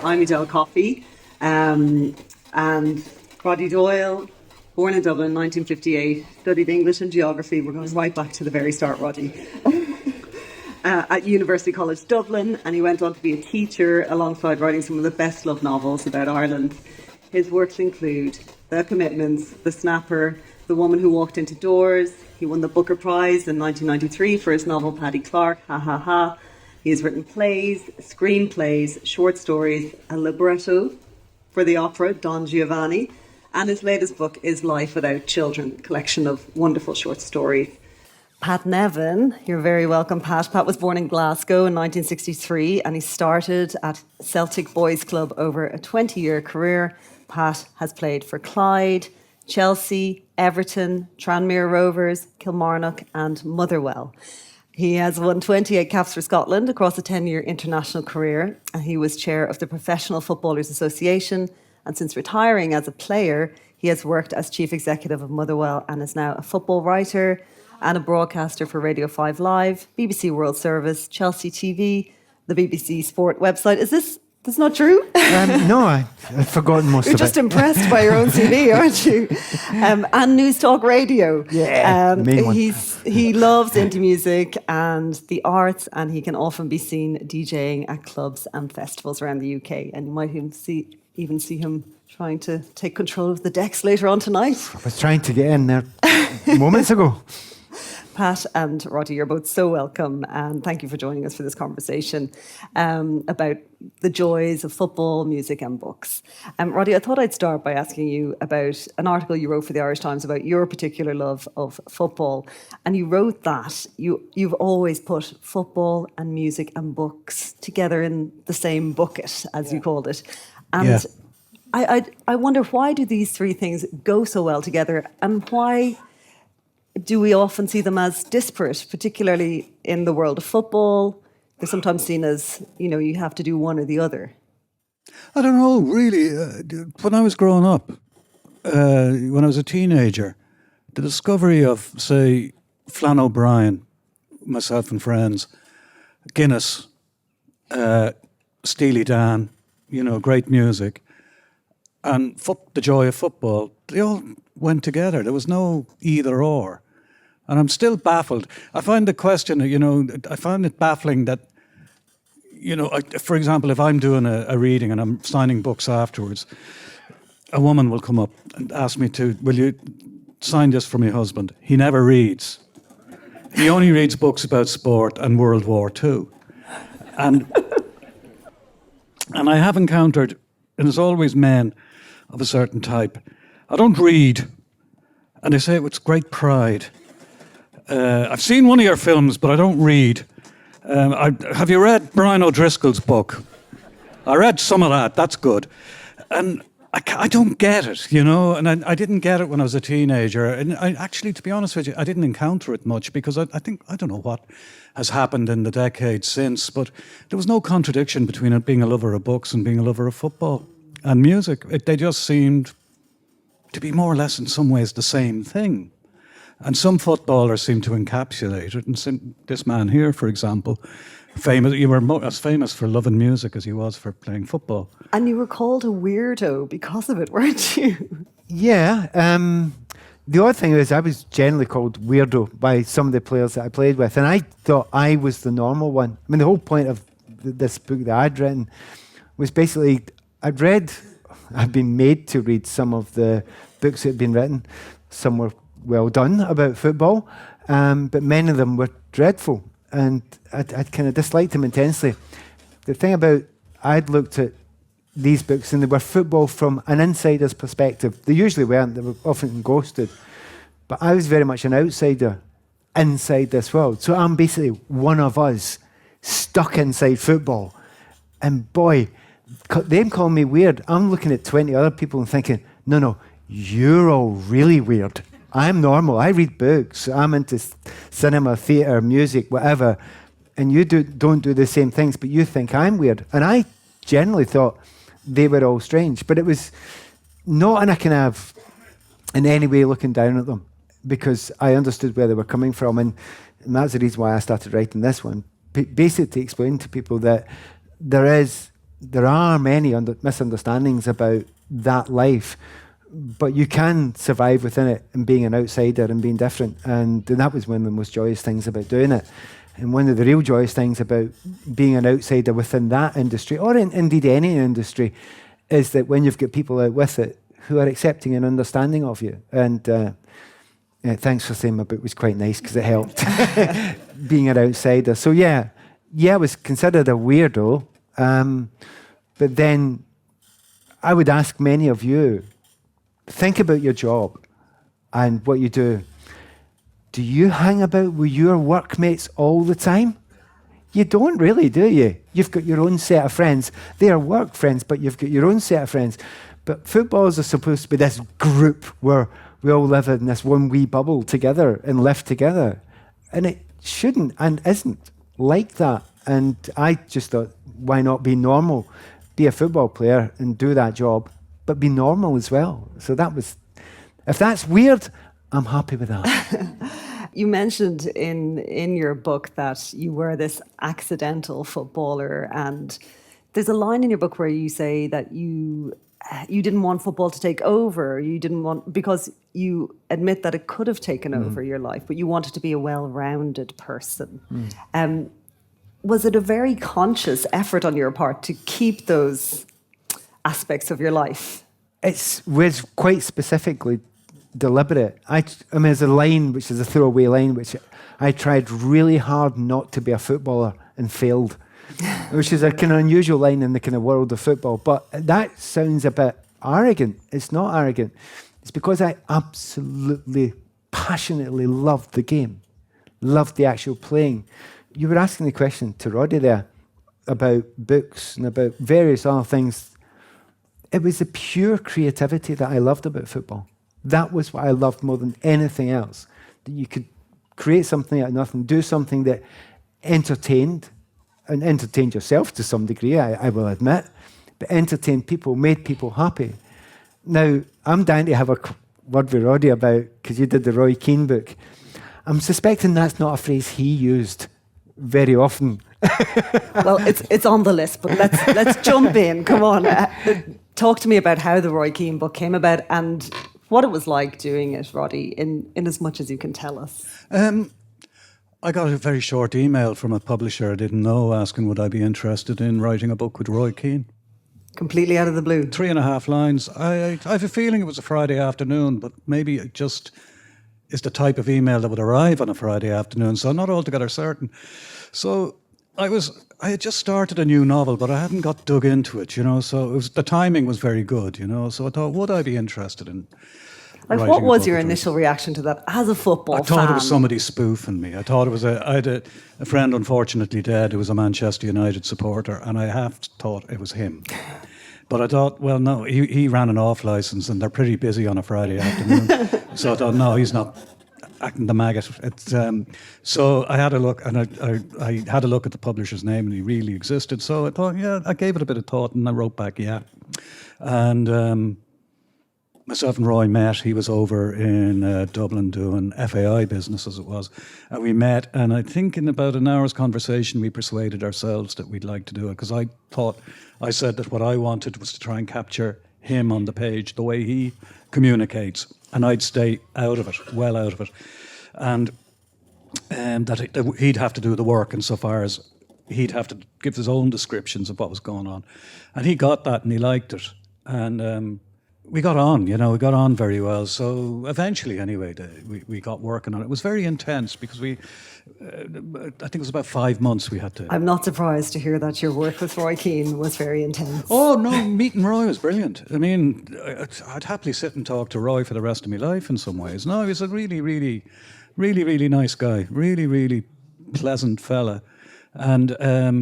I'm Edel Coffey, and Roddy Doyle, born in Dublin, 1958, studied English and geography. We're going right back to the very start, Roddy. At University College Dublin, and he went on to be a teacher alongside writing some of the best-loved novels about Ireland. His works include The Commitments, The Snapper, The Woman Who Walked Into Doors. He won the Booker Prize in 1993 for his novel Paddy Clark, Ha Ha Ha. He has written plays, screenplays, short stories, a libretto for the opera Don Giovanni, and his latest book is Life Without Children, a collection of wonderful short stories. Pat Nevin, you're very welcome, Pat. Pat was born in Glasgow in 1963 and he started at Celtic Boys Club over a 20-year career. Pat has played for Clyde, Chelsea, Everton, Tranmere Rovers, Kilmarnock and Motherwell. He has won 28 caps for Scotland across a 10-year international career, and he was chair of the Professional Footballers Association, and since retiring as a player, he has worked as chief executive of Motherwell and is now a football writer and a broadcaster for Radio 5 Live, BBC World Service, Chelsea TV, the BBC Sport website. Is this not true? No, I've forgotten most of it. You're just impressed by your own CV, aren't you? And News Talk Radio. Yeah, main one. He loves indie music and the arts, and he can often be seen DJing at clubs and festivals around the UK. And you might even see him trying to take control of the decks later on tonight. I was trying to get in there moments ago. Pat and Roddy, you're both so welcome, and thank you for joining us for this conversation about the joys of football, music and books. Roddy, I thought I'd start by asking you about an article you wrote for the Irish Times about your particular love of football, and you wrote that you've always put football and music and books together in the same bucket, as you called it. And I wonder, why do these three things go so well together, and why do we often see them as disparate, particularly in the world of football? They're sometimes seen as, you have to do one or the other. I don't know, really. When I was growing up, when I was a teenager, the discovery of, say, Flann O'Brien, myself and friends, Guinness, Steely Dan, great music, and the joy of football, they all went together. There was no either or. And I'm still baffled. I find the question, I find it baffling that, for example, if I'm doing a reading and I'm signing books afterwards, a woman will come up and ask me will you sign this for my husband? He never reads. He only reads books about sport and World War II. And I have encountered, and it's always men of a certain type, I don't read, and they say it with great pride. I've seen one of your films, but I don't read. Have you read Brian O'Driscoll's book? I read some of that. That's good. And I don't get it, and I didn't get it when I was a teenager. And actually, to be honest with you, I didn't encounter it much because I don't know what has happened in the decades since, but there was no contradiction between it being a lover of books and being a lover of football and music. They just seemed to be more or less in some ways the same thing. And some footballers seem to encapsulate it. And this man here, for example, you were as famous for loving music as he was for playing football. And you were called a weirdo because of it, weren't you? Yeah. The odd thing is I was generally called weirdo by some of the players that I played with. And I thought I was the normal one. I mean, the whole point of this book that I'd written was basically, I'd been made to read some of the books that had been written. Some were well done about football, but many of them were dreadful, and I'd kind of disliked them intensely. The thing about, I'd looked at these books and they were football from an insider's perspective. They usually weren't, they were often ghosted, but I was very much an outsider inside this world. So I'm basically one of us stuck inside football, and boy, them calling me weird, I'm looking at 20 other people and thinking, no, you're all really weird. I'm normal. I read books. I'm into cinema, theatre, music, whatever. And you don't do the same things, but you think I'm weird. And I generally thought they were all strange. But it was not in a kind of, in any way looking down at them, because I understood where they were coming from. And that's the reason why I started writing this one. Basically to explain to people that there is there are many misunderstandings about that life, but you can survive within it and being an outsider and being different. And that was one of the most joyous things about doing it. And one of the real joyous things about being an outsider within that industry, or indeed any industry, is that when you've got people out with it who are accepting and understanding of you. And thanks for saying my book was quite nice, because it helped being an outsider. So yeah, I was considered a weirdo. But then I would ask many of you, think about your job and what you do. Do you hang about with your workmates all the time? You don't really, do you? You've got your own set of friends. They are work friends, but you've got your own set of friends. But footballers are supposed to be this group where we all live in this one wee bubble together and live together. And it shouldn't and isn't like that. And I just thought, why not be normal? Be a football player and do that job, but be normal as well. So that was, if that's weird, I'm happy with that. You mentioned in your book that you were this accidental footballer, and there's a line in your book where you say that you didn't want football to take over. You didn't want, because you admit that it could have taken over your life, but you wanted to be a well-rounded person. Was it a very conscious effort on your part to keep those aspects of your life? It was quite specifically deliberate. I mean, there's a line, which is a throwaway line, which I tried really hard not to be a footballer and failed, which is a kind of unusual line in the kind of world of football. But that sounds a bit arrogant. It's not arrogant. It's because I absolutely, passionately loved the game, loved the actual playing. You were asking the question to Roddy there about books and about various other things. It was the pure creativity that I loved about football. That was what I loved more than anything else. That you could create something out of nothing, do something that entertained, and entertained yourself to some degree, I will admit, but entertained people, made people happy. Now, I'm dying to have a word with Roddy about, because you did the Roy Keane book. I'm suspecting that's not a phrase he used very often. Well, it's on the list, but let's jump in. Come on. Talk to me about how the Roy Keane book came about and what it was like doing it, Roddy, in as much as you can tell us. I got a very short email from a publisher I didn't know asking would I be interested in writing a book with Roy Keane. Completely out of the blue. 3.5 lines. I have a feeling it was a Friday afternoon, but maybe it just is the type of email that would arrive on a Friday afternoon, so I'm not altogether certain. So I had just started a new novel, but I hadn't got dug into it, so the timing was very good, so I thought, would I be interested in writing what was a book your with initial reaction to that as a football fan? I thought it was somebody spoofing me. I thought it was I had a friend, unfortunately dead, who was a Manchester United supporter, and I half thought it was him. But I thought, well, no, he ran an off licence and they're pretty busy on a Friday afternoon. So I thought, no, he's not acting the maggot. So I had a look, and I had a look at the publisher's name, and he really existed. So I thought, yeah, I gave it a bit of thought, and I wrote back, yeah. And myself and Roy met. He was over in Dublin doing FAI business, as it was. And we met, and I think in about an hour's conversation, we persuaded ourselves that we'd like to do it, because I said that what I wanted was to try and capture him on the page, the way he communicates, and I'd stay out of it, well out of it. And that he'd have to do the work insofar as he'd have to give his own descriptions of what was going on. And he got that, and he liked it. And we got on, we got on very well. So eventually, anyway, we got working on it. It was very intense because I think it was about 5 months we had to... I'm not surprised to hear that your work with Roy Keane was very intense. Oh, no, meeting Roy was brilliant. I mean, I'd happily sit and talk to Roy for the rest of my life in some ways. No, he was a really, really, really, really nice guy. Really, really pleasant fella. And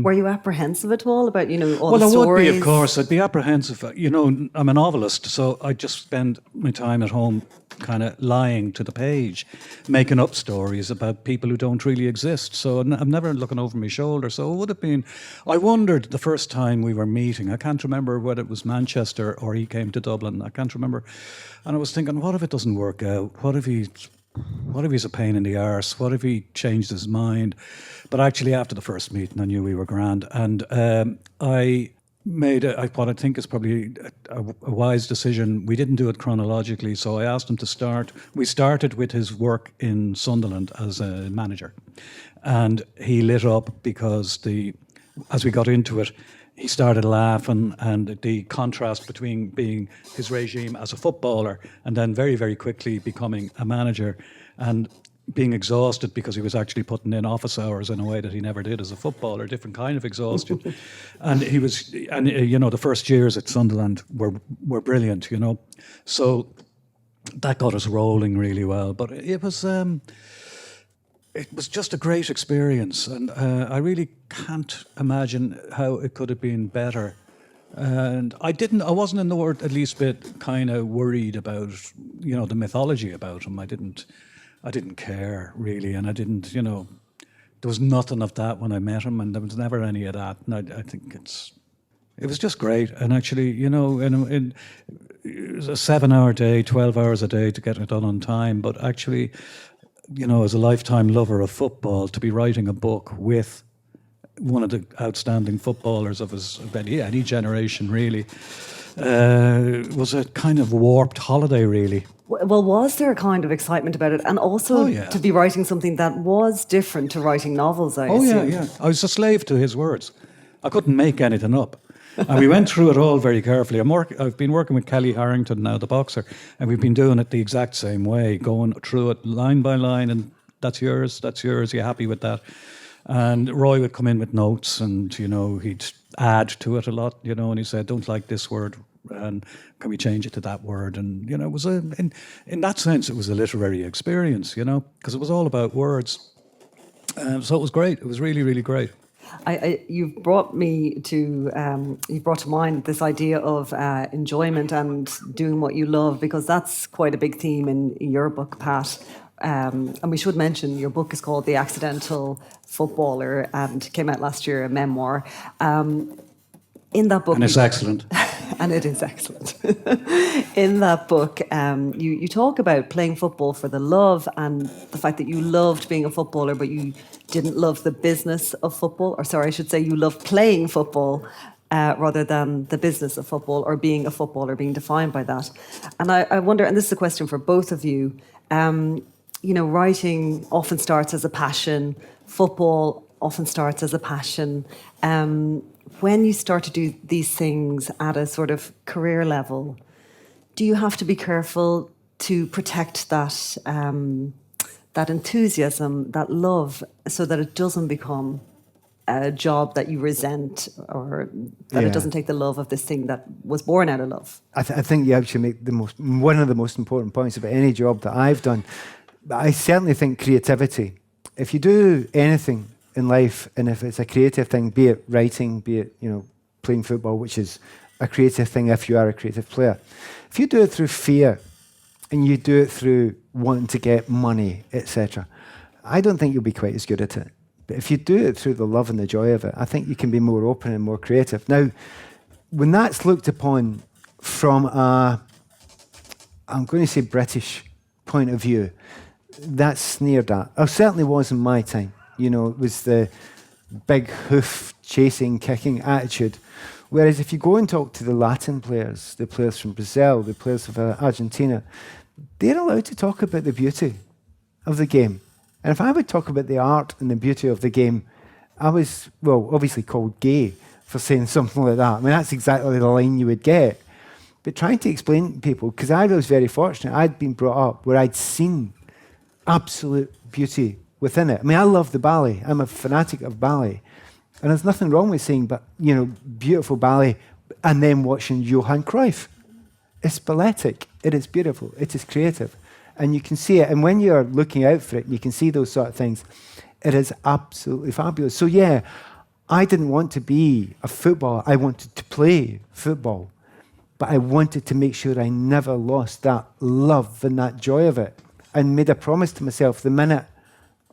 were you apprehensive at all about, all well, the stories? Well, I would be, of course. I'd be apprehensive. I'm a novelist, so I just spend my time at home kind of lying to the page, making up stories about people who don't really exist. So I'm never looking over my shoulder. So it would have been... I wondered the first time we were meeting, I can't remember whether it was Manchester or he came to Dublin, I can't remember. And I was thinking, what if it doesn't work out? What if he's a pain in the arse? What if he changed his mind? But actually, after the first meeting, I knew we were grand. And made what I think is probably a wise decision. We didn't do it chronologically, so I asked him to start. We started with his work in Sunderland as a manager, and he lit up because as we got into it, he started laughing, and the contrast between being his regime as a footballer and then very, very quickly becoming a manager and being exhausted because he was actually putting in office hours in a way that he never did as a footballer, different kind of exhaustion. And the first years at Sunderland were brilliant, So that got us rolling really well. But it was just a great experience, and I really can't imagine how it could have been better. And I wasn't in the least bit kind of worried about, the mythology about him. I didn't care really, and I didn't, there was nothing of that when I met him, and there was never any of that. And I think it was just great. And actually, it was a 7-hour day, 12 hours a day to get it done on time. But actually, as a lifetime lover of football, to be writing a book with one of the outstanding footballers of any generation, really, was a kind of warped holiday, really. Well, was there a kind of excitement about it? And also to be writing something that was different to writing novels, I assume. Yeah. I was a slave to his words. I couldn't make anything up. And we went through it all very carefully. I've been working with Kelly Harrington now, the boxer, and we've been doing it the exact same way, going through it line by line, and that's yours, you're happy with that. And Roy would come in with notes, and, he'd add to it a lot, and he said, don't like this word, and can we change it to that word? And, it was in that sense, it was a literary experience, because it was all about words. So it was great. It was really, really great. You've brought to mind this idea of enjoyment and doing what you love, because that's quite a big theme in your book, Pat. And we should mention your book is called The Accidental Footballer and came out last year, a memoir. In that book, and it's excellent. And it is excellent. In that book, you talk about playing football for the love and the fact that you loved being a footballer, but you didn't love the business of football. Or sorry, I should say you loved playing football rather than the business of football or being a footballer, being defined by that. And I wonder, and this is a question for both of you, writing often starts as a passion. Football often starts as a passion. When you start to do these things at a sort of career level, do you have to be careful to protect that that enthusiasm, that love, so that it doesn't become a job that you resent, or that it doesn't take the love of this thing that was born out of love? I think you actually make one of the most important points about any job that I've done. I certainly think creativity. If you do anything in life, and if it's a creative thing, be it writing, be it playing football, which is a creative thing if you are a creative player, if you do it through fear and you do it through wanting to get money, etc., I don't think you'll be quite as good at it. But if you do it through the love and the joy of it, I think you can be more open and more creative. Now, when that's looked upon from I'm going to say British point of view, that's sneered at. Or certainly was in my time. It was the big hoof chasing, kicking attitude. Whereas if you go and talk to the Latin players, the players from Brazil, the players of Argentina, they're allowed to talk about the beauty of the game. And if I would talk about the art and the beauty of the game, I was, obviously called gay for saying something like that. I mean, that's exactly the line you would get. But trying to explain to people, because I was very fortunate, I'd been brought up where I'd seen absolute beauty within it. I mean, I love the ballet. I'm a fanatic of ballet. And there's nothing wrong with saying, but beautiful ballet, and then watching Johann Cruyff. It's balletic. It is beautiful. It is creative. And you can see it. And when you're looking out for it, you can see those sort of things. It is absolutely fabulous. So yeah, I didn't want to be a footballer. I wanted to play football. But I wanted to make sure I never lost that love and that joy of it. And made a promise to myself, the minute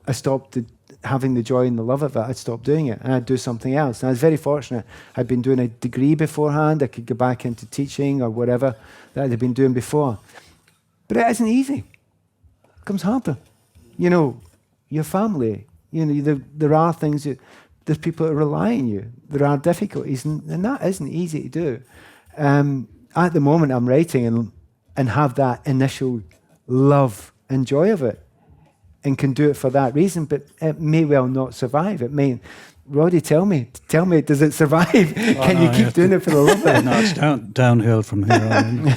I stopped having the joy and the love of it, I'd stop doing it and I'd do something else. And I was very fortunate. I'd been doing a degree beforehand. I could go back into teaching or whatever that I'd been doing before. But it isn't easy. It comes harder. Your family, there are things that there's people that rely on you. There are difficulties, and that isn't easy to do. At the moment, I'm writing and have that initial love and joy of it, and can do it for that reason, but it may well not survive. It may. Roddy, tell me, does it survive? Can you keep doing it for the love of it? No, it's downhill from here on.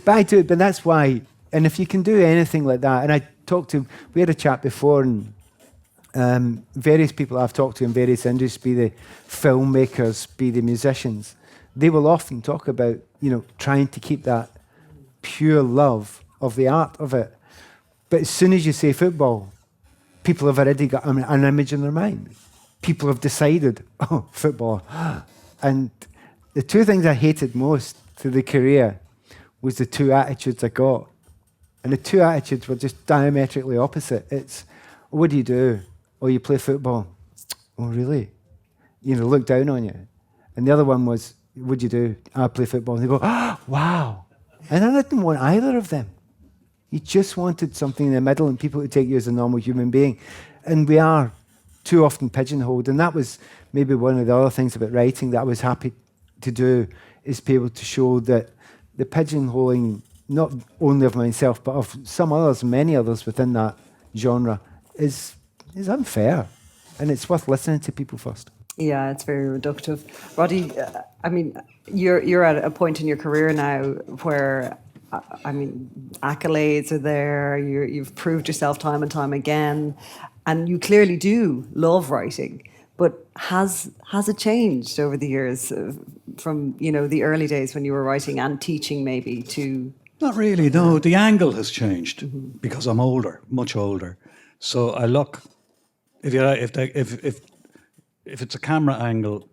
But I do, but that's why. And if you can do anything like that, and we had a chat before, and various people I've talked to in various industries, be the filmmakers, be the musicians, they will often talk about, trying to keep that pure love of the art of it. But as soon as you say football, people have already got an image in their mind. People have decided, oh, football. And the two things I hated most through the career was the two attitudes I got. And the two attitudes were just diametrically opposite. It's, what do you do? Oh, you play football. Oh, really? Look down on you. And the other one was, what do you do? I play football. And they go, oh, wow. And I didn't want either of them. You just wanted something in the middle and people to take you as a normal human being. And we are too often pigeonholed. And that was maybe one of the other things about writing that I was happy to do, is be able to show that the pigeonholing, not only of myself, but of some others, many others within that genre, is unfair. And it's worth listening to people first. Yeah, it's very reductive. Roddy, you're at a point in your career now where, accolades are there, you've proved yourself time and time again, and you clearly do love writing. But has it changed over the years from, the early days when you were writing and teaching maybe to... Not really, no. The angle has changed because I'm older, much older. So I look, if it's a camera angle,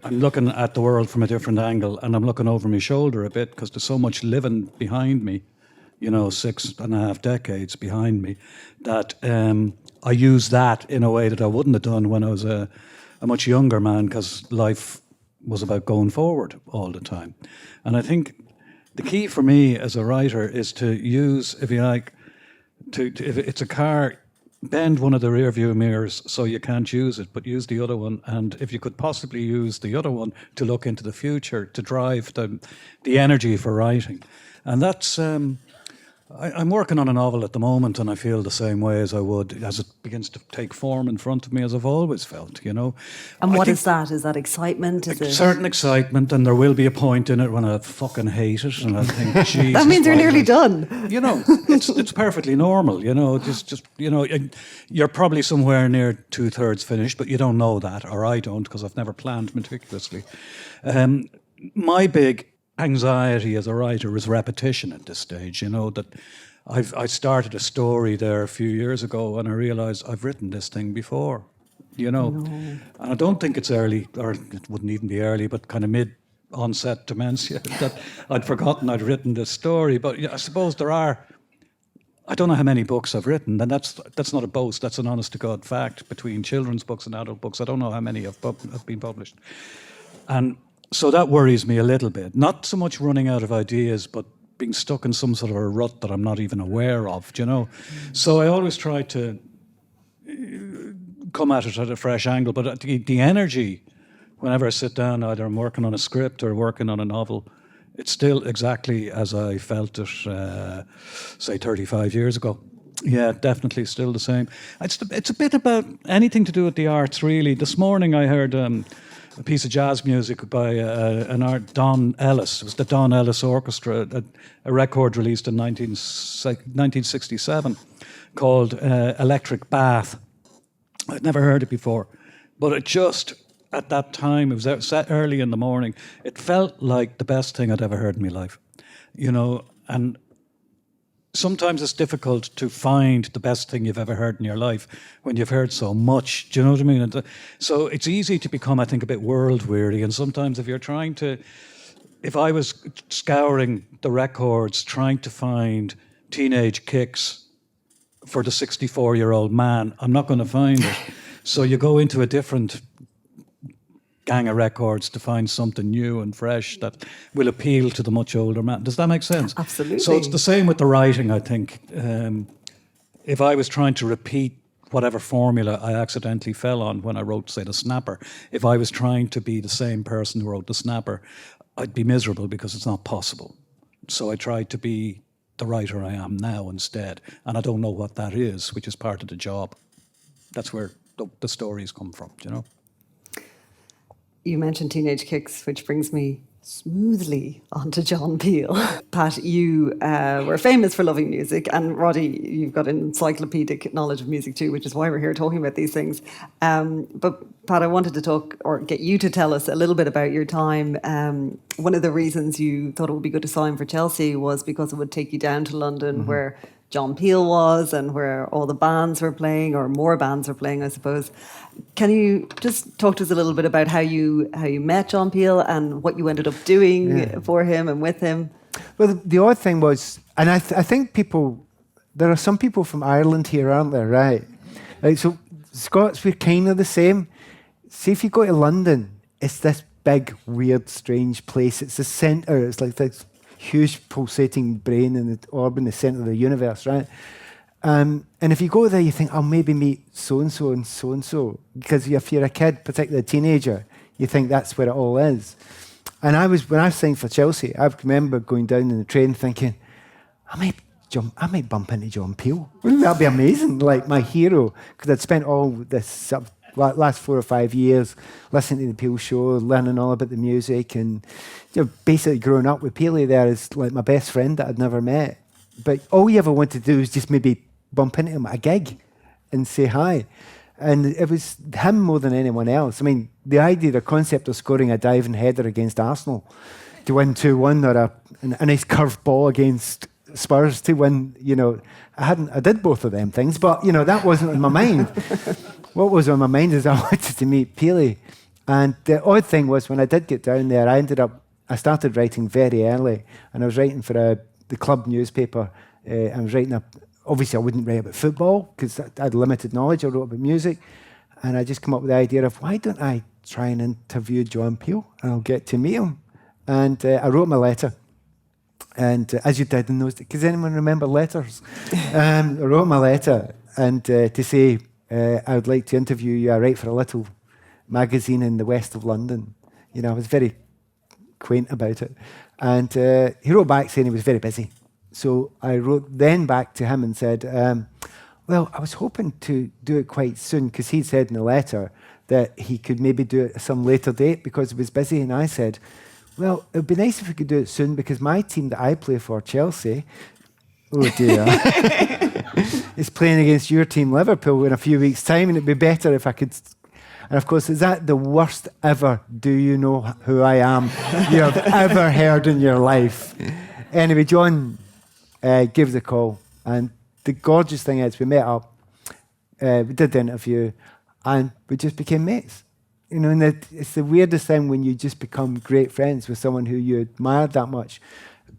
I'm looking at the world from a different angle, and I'm looking over my shoulder a bit because there's so much living behind me, 6.5 decades behind me, that I use that in a way that I wouldn't have done when I was a much younger man, because life was about going forward all the time. And I think the key for me as a writer is to use, if you like, if it's a car, bend one of the rear view mirrors so you can't use it, but use the other one. And if you could possibly use the other one to look into the future, to drive the energy for writing. And that's, I'm working on a novel at the moment, and I feel the same way as I would as it begins to take form in front of me, as I've always felt, And what is that? Is that excitement? Is it certain excitement, and there will be a point in it when I fucking hate it, and I think, Jesus, that means you're nearly done. It's perfectly normal, you're probably somewhere near 2/3 finished, but you don't know that, or I don't, because I've never planned meticulously. My big anxiety as a writer is repetition at this stage, that I started a story there a few years ago and I realised I've written this thing before, And I don't think it's early, or it wouldn't even be early, but kind of mid-onset dementia, that I'd forgotten I'd written this story. But I suppose I don't know how many books I've written, and that's not a boast, that's an honest-to-God fact. Between children's books and adult books, I don't know how many have been published. And so that worries me a little bit. Not so much running out of ideas, but being stuck in some sort of a rut that I'm not even aware of, So I always try to come at it at a fresh angle. But the energy, whenever I sit down, either I'm working on a script or working on a novel, it's still exactly as I felt it, say, 35 years ago. Yeah, definitely still the same. It's a bit about anything to do with the arts, really. This morning I heard... a piece of jazz music by Don Ellis. It was the Don Ellis Orchestra, a record released in 1967 called Electric Bath. I'd never heard it before, but it just, at that time, it was set early in the morning, it felt like the best thing I'd ever heard in my life, and sometimes it's difficult to find the best thing you've ever heard in your life when you've heard so much. Do you know what I mean? And so it's easy to become, I think, a bit world weary. And sometimes if I was scouring the records, trying to find teenage kicks for the 64-year-old man, I'm not going to find it. So you go into a different gang of records to find something new and fresh that will appeal to the much older man. Does that make sense? Absolutely. So it's the same with the writing, I think. If I was trying to repeat whatever formula I accidentally fell on when I wrote, say, The Snapper. If I was trying to be the same person who wrote The Snapper, I'd be miserable because it's not possible. So I tried to be the writer I am now instead. And I don't know what that is, which is part of the job. That's where the stories come from, you know? You mentioned Teenage Kicks, which brings me smoothly onto John Peel. Pat, you were famous for loving music, and Roddy, you've got encyclopedic knowledge of music too, which is why we're here talking about these things. But Pat, I wanted to talk, or get you to tell us a little bit about your time. One of the reasons you thought it would be good to sign for Chelsea was because it would take you down to London, where John Peel was and where all the bands were playing, or more bands were playing, I suppose. Can you just talk to us a little bit about how you met John Peel and what you ended up doing for him and with him? Well, the odd thing was, and I think there are some people from Ireland here, aren't there, right? Like, so Scots, we're kind of the same. See, if you go to London, it's this big, weird, strange place. It's the centre. It's like this huge pulsating brain in the orb in the centre of the universe, right? And if you go there, you think, I'll maybe meet so-and-so and so-and-so. Because if you're a kid, particularly a teenager, you think that's where it all is. And when I signed for Chelsea, I remember going down in the train thinking, I might bump into John Peel. Wouldn't that be amazing? Like my hero. Because I'd spent all this sort of last 4 or 5 years listening to the Peel show, learning all about the music, and basically growing up with Peely there is like my best friend that I'd never met. But all you ever wanted to do is just maybe bump into him at a gig and say hi. And it was him more than anyone else. I mean, the idea, the concept of scoring a diving header against Arsenal to win 2-1, or a nice curved ball against Spurs to win, I did both of them things, but, that wasn't on my mind. What was on my mind is I wanted to meet Peely. And the odd thing was, when I did get down there, I started writing very early, and I was writing for the club newspaper. I was writing obviously I wouldn't write about football because I had limited knowledge. I wrote about music, and I just came up with the idea of, why don't I try and interview John Peel and I'll get to meet him. And I wrote him a letter. And as you did in those days, does anyone remember letters? I wrote him a letter and to say, I would like to interview you. I write for a little magazine in the west of London. I was very quaint about it. And he wrote back saying he was very busy. So I wrote then back to him and said, well, I was hoping to do it quite soon, because he said in the letter that he could maybe do it at some later date because he was busy. And I said, well, it would be nice if we could do it soon, because my team that I play for, Chelsea, oh dear, is playing against your team, Liverpool, in a few weeks' time, and it'd be better if I could. And of course, is that the worst ever "do you know who I am" you have ever heard in your life? Anyway, John gave the call, and the gorgeous thing is we met up, we did the interview, and we just became mates. And it's the weirdest thing when you just become great friends with someone who you admired that much.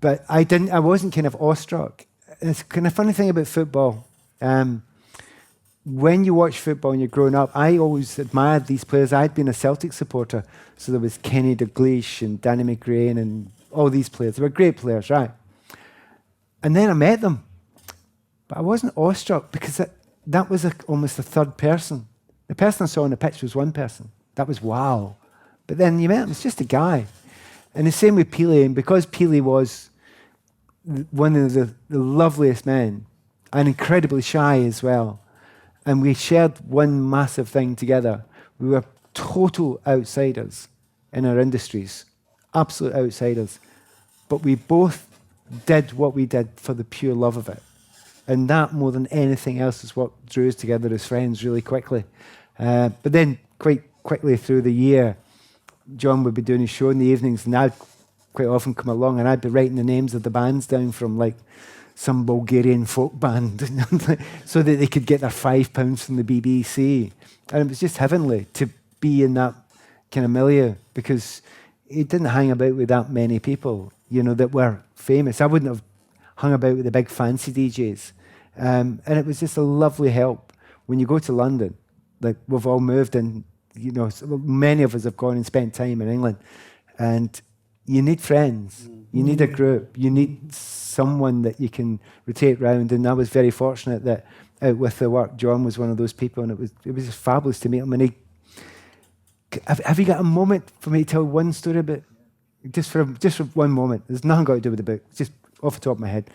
But I wasn't kind of awestruck. It's kind of funny thing about football. When you watch football and you're growing up, I always admired these players. I'd been a Celtic supporter, so there was Kenny Dalglish and Danny McGrain and all these players. They were great players, right? And then I met them. But I wasn't awestruck because that was almost a third person. The person I saw on the pitch was one person. That was wow. But then you met him, it's just a guy. And the same with Peely, and because Peely was one of the loveliest men, and incredibly shy as well, and we shared one massive thing together. We were total outsiders in our industries, absolute outsiders. But we both did what we did for the pure love of it. And that, more than anything else, is what drew us together as friends really quickly. But then quite quickly through the year, John would be doing his show in the evenings, and I'd quite often come along, and I'd be writing the names of the bands down from like some Bulgarian folk band so that they could get their £5 from the BBC. And it was just heavenly to be in that kind of milieu, because he didn't hang about with that many people, that were famous. I wouldn't have hung about with the big fancy DJs. And it was just a lovely help. When you go to London, like we've all moved in, many of us have gone and spent time in England, and you need friends, you need a group, you need someone that you can rotate round. And I was very fortunate that out with the work. John was one of those people, and it was just fabulous to meet him. And have you got a moment for me to tell one story about, just for one moment? There's nothing got to do with the book, just off the top of my head.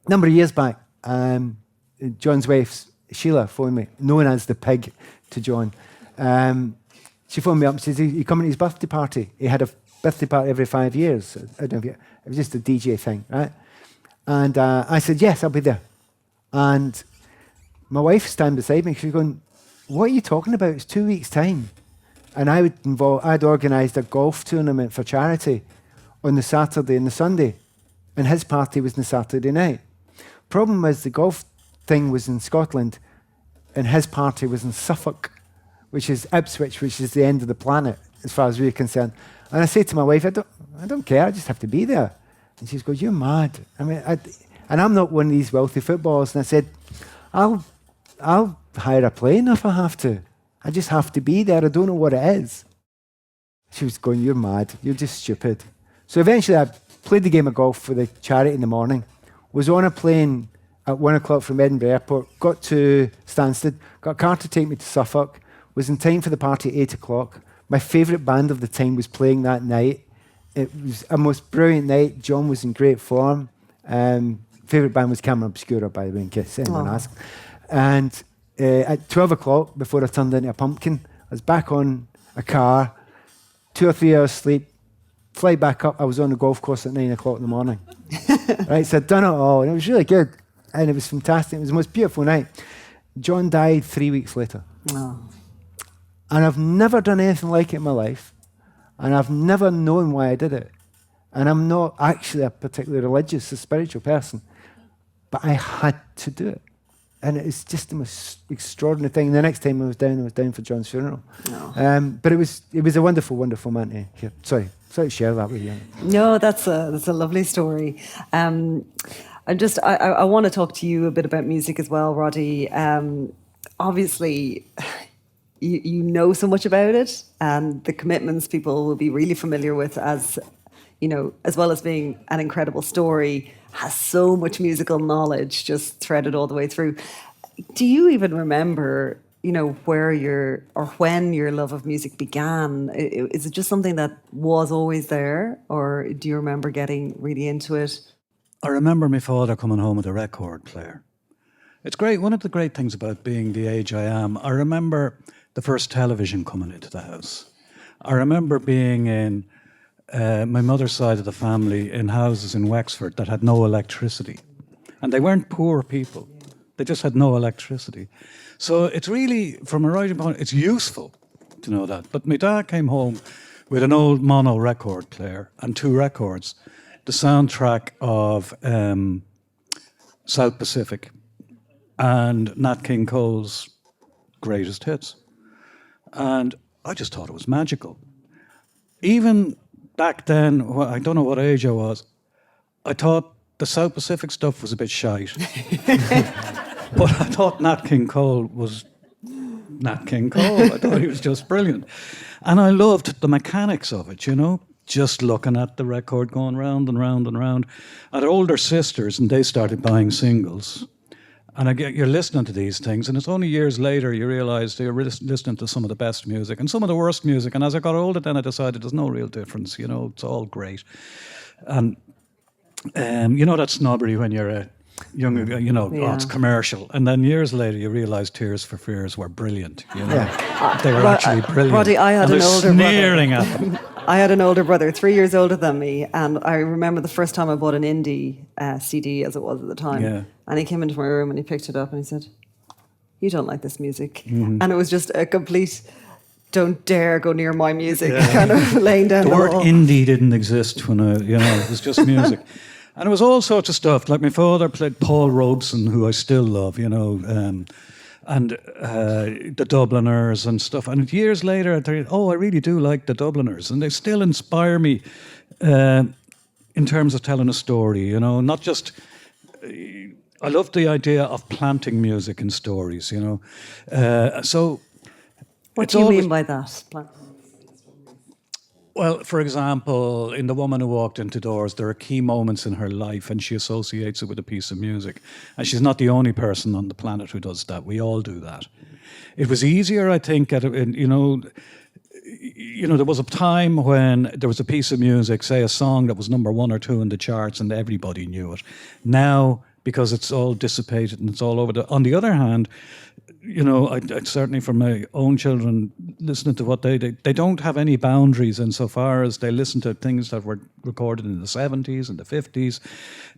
Number of years back, John's wife, Sheila, phoned me, known as the pig to John. She phoned me up and says, "You coming to his birthday party?" He had a birthday party every 5 years. I don't know if it was just a DJ thing, right? And I said, "Yes, I'll be there." And my wife standing beside me, she's going, "What are you talking about? It's 2 weeks' time." And I'd organised a golf tournament for charity on the Saturday and the Sunday, and his party was on the Saturday night. Problem was the golf thing was in Scotland, and his party was in Suffolk, which is Ipswich, which is the end of the planet as far as we're concerned. And I said to my wife, I don't care, I just have to be there. And she goes, "You're mad." I mean, and I'm not one of these wealthy footballers. And I said, I'll hire a plane if I have to. I just have to be there. I don't know what it is. She was going, "You're mad. You're just stupid." So eventually I played the game of golf for the charity in the morning, was on a plane at 1 o'clock from Edinburgh Airport, got to Stansted, got a car to take me to Suffolk, was in time for the party at 8 o'clock. My favourite band of the time was playing that night. It was a most brilliant night. John was in great form. Favourite band was Camera Obscura, by the way, in case anyone asked. And at 12 o'clock, before I turned into a pumpkin, I was back on a car, 2 or 3 hours sleep, fly back up. I was on the golf course at 9 o'clock in the morning. Right, so I'd done it all, and it was really good. And it was fantastic. It was the most beautiful night. John died 3 weeks later. Oh. And I've never done anything like it in my life. And I've never known why I did it. And I'm not actually a particularly religious or spiritual person. But I had to do it. And it's just the most extraordinary thing. And the next time I was down for John's funeral. No. But it was a wonderful, wonderful man to hear. Sorry to share that with you. No, that's a lovely story. I want to talk to you a bit about music as well, Roddy. Obviously, you know so much about it, and the commitments people will be really familiar with, as you know, as well as being an incredible story, has so much musical knowledge just threaded all the way through. Do you even remember, you know, when your love of music began? Is it just something that was always there, or do you remember getting really into it? I remember my father coming home with a record player. It's great. One of the great things about being the age I am, I remember the first television coming into the house. I remember being in my mother's side of the family in houses in Wexford that had no electricity. And they weren't poor people. They just had no electricity. So it's really, from a writing point, it's useful to know that. But my dad came home with an old mono record player and 2 records, the soundtrack of South Pacific and Nat King Cole's greatest hits. And I just thought it was magical. Even back then, I don't know what age I was, I thought the South Pacific stuff was a bit shite. But I thought Nat King Cole was Nat King Cole. I thought he was just brilliant. And I loved the mechanics of it, you know, just looking at the record going round and round and round. I had older sisters and they started buying singles. And you're listening to these things, and it's only years later you realise you're listening to some of the best music and some of the worst music. And as I got older, then I decided there's no real difference. You know, it's all great. And you know that snobbery when you're a young, you know, oh, it's commercial. And then years later you realise Tears for Fears were brilliant. You know, they were actually brilliant. Roddy, I had an older sneering brother. At them. I had an older brother, 3 years older than me, and I remember the first time I bought an indie CD, as it was at the time. Yeah. And he came into my room and he picked it up and he said, "You don't like this music." Mm-hmm. And it was just a complete, "Don't dare go near my music," kind of laying down the word law. Indie didn't exist when it was just music. And it was all sorts of stuff. Like my father played Paul Robeson, who I still love, you know, and the Dubliners and stuff. And years later, I thought, I really do like the Dubliners. And they still inspire me in terms of telling a story, you know, not just... I love the idea of planting music in stories, you know. So... What do you mean by that? Well, for example, in The Woman Who Walked Into Doors, there are key moments in her life and she associates it with a piece of music. And she's not the only person on the planet who does that. We all do that. It was easier, I think, there was a time when there was a piece of music, say a song that was number 1 or 2 in the charts and everybody knew it. Now, because it's all dissipated and it's all over on the other hand, I certainly from my own children, listening to what they don't have any boundaries insofar as they listen to things that were recorded in the 70s and the 50s.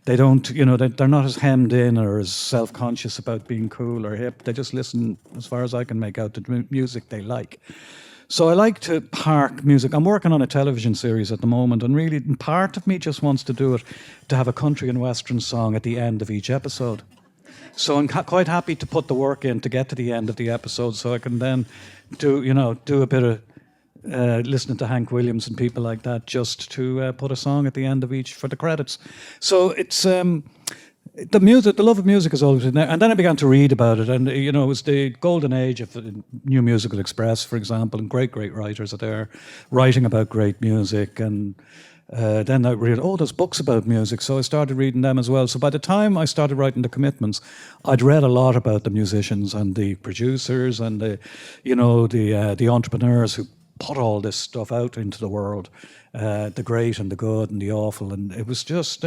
They don't, they're not as hemmed in or as self-conscious about being cool or hip. They just listen, as far as I can make out, to music they like. So I like to park music. I'm working on a television series at the moment, and really part of me just wants to do it, to have a country and western song at the end of each episode. So I'm quite happy to put the work in to get to the end of the episode, so I can then do a bit of listening to Hank Williams and people like that, just to put a song at the end of each for the credits. So it's the music, the love of music has always been there. And then I began to read about it, and it was the golden age of the New Musical Express, for example, and great writers are there writing about great music. And then I realized, there's books about music, so I started reading them as well. So by the time I started writing The Commitments, I'd read a lot about the musicians and the producers and the entrepreneurs who put all this stuff out into the world, the great and the good and the awful, and it was just.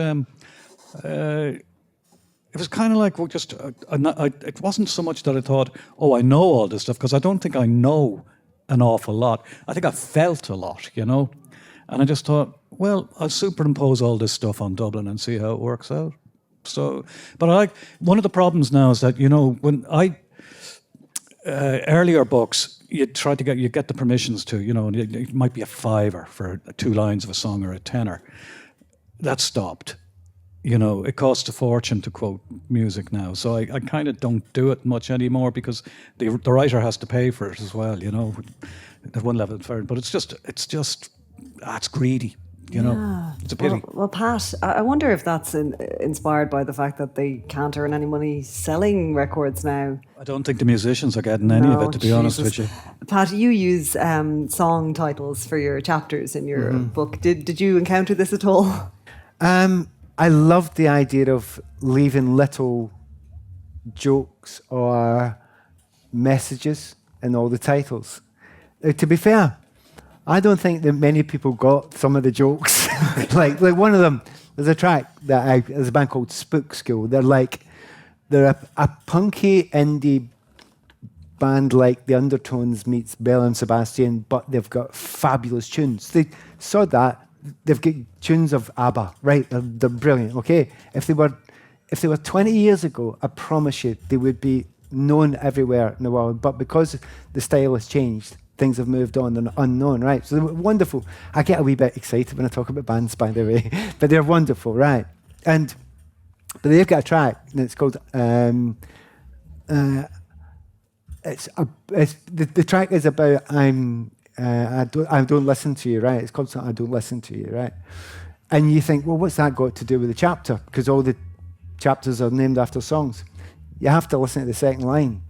It was kind of like it wasn't so much that I thought, I know all this stuff, because I don't think I know an awful lot. I think I felt a lot, And I just thought, well, I'll superimpose all this stuff on Dublin and see how it works out. So, but one of the problems now is that, when earlier books, you get the permissions to, and it might be a $5 for 2 lines of a song or a tenner. That stopped. It costs a fortune to quote music now. So I kind of don't do it much anymore, because the writer has to pay for it as well, at one level. But it's greedy, Yeah. It's a pity. Well, Pat, I wonder if that's inspired by the fact that they can't earn any money selling records now. I don't think the musicians are getting any of it, to be honest with you. Pat, you use song titles for your chapters in your book. Did you encounter this at all? I loved the idea of leaving little jokes or messages in all the titles. To be fair, I don't think that many people got some of the jokes. like one of them, there's a track there's a band called Spook School. They're a punky indie band like the Undertones meets Belle and Sebastian, but they've got fabulous tunes. They saw that. They've got tunes of ABBA, right? They're brilliant. Okay, if they were 20 years ago, I promise you they would be known everywhere in the world. But because the style has changed, things have moved on and unknown, right? So they're wonderful. I get a wee bit excited when I talk about bands, by the way, but they're wonderful, right? But they've got a track, and it's called. The track is about I don't listen to you, right? It's called something, I don't listen to you, right? And you think, well, what's that got to do with the chapter? Because all the chapters are named after songs. You have to listen to the second line,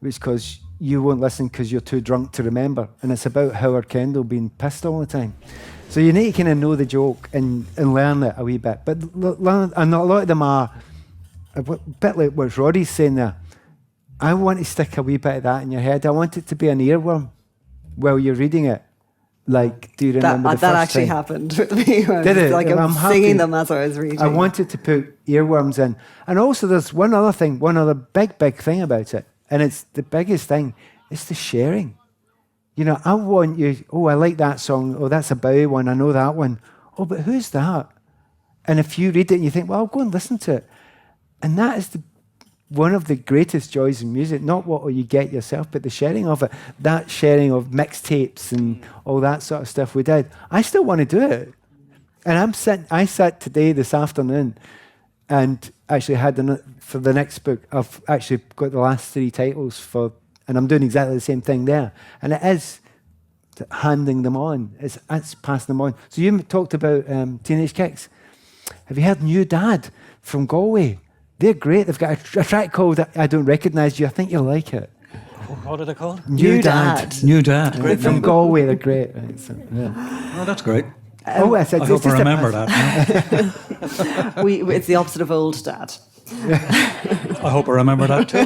which because you won't listen because you're too drunk to remember. And it's about Howard Kendall being pissed all the time. So you need to kind of know the joke and learn it a wee bit. But and a lot of them are a bit like what Roddy's saying there. I want to stick a wee bit of that in your head. I want it to be an earworm while you're reading it. Like, do you remember the first that actually time? happened with me. Did it? Like, Well, I'm singing them as I was reading. I wanted to put earworms in. And also there's one other big thing about it. And it's the biggest thing. It's the sharing. I want you, I like that song. Oh, that's a Bowie one. I know that one. Oh, but who's that? And if you read it and you think, well, I'll go and listen to it. And that is one of the greatest joys in music, not what you get yourself, but the sharing of it. That sharing of mixtapes and all that sort of stuff we did. I still want to do it. And I sat this afternoon, and actually had for the next book, I've actually got the last 3 titles and I'm doing exactly the same thing there. And it is handing them on. It's passing them on. So you talked about Teenage Kicks. Have you heard New Dad from Galway? They're great. They've got a track called I Don't Recognise You. I think you'll like it. what are they called? New Dad. New Dad. Great From name. Galway, they're great. Right? So, yeah. Oh, that's great. It's I hope I remember that. Now. It's the opposite of old dad. I hope I remember that too.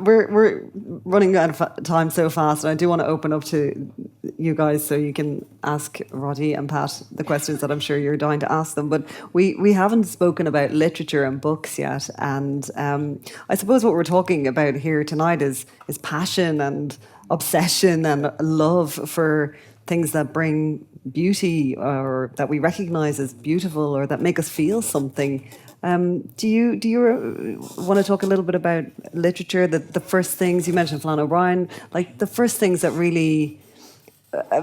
We're running out of time so fast, and I do want to open up to you guys so you can ask Roddy and Pat the questions that I'm sure you're dying to ask them. But we haven't spoken about literature and books yet, and I suppose what we're talking about here tonight is passion and obsession and love for things that bring beauty or that we recognise as beautiful or that make us feel something. Do you want to talk a little bit about literature? The first things you mentioned, Flann O'Brien, like the first things that really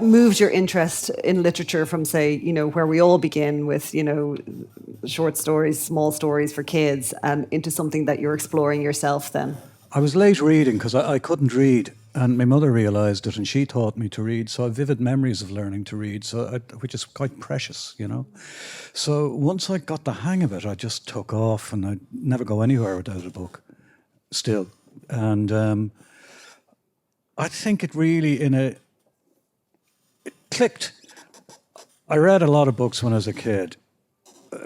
moved your interest in literature from, say, where we all begin with, short stories, small stories for kids, and into something that you're exploring yourself then? I was late reading because I couldn't read, and my mother realised it, and she taught me to read. So I have vivid memories of learning to read, which is quite precious, So once I got the hang of it, I just took off, and I'd never go anywhere without a book, still. And I think it really, it clicked. I read a lot of books when I was a kid.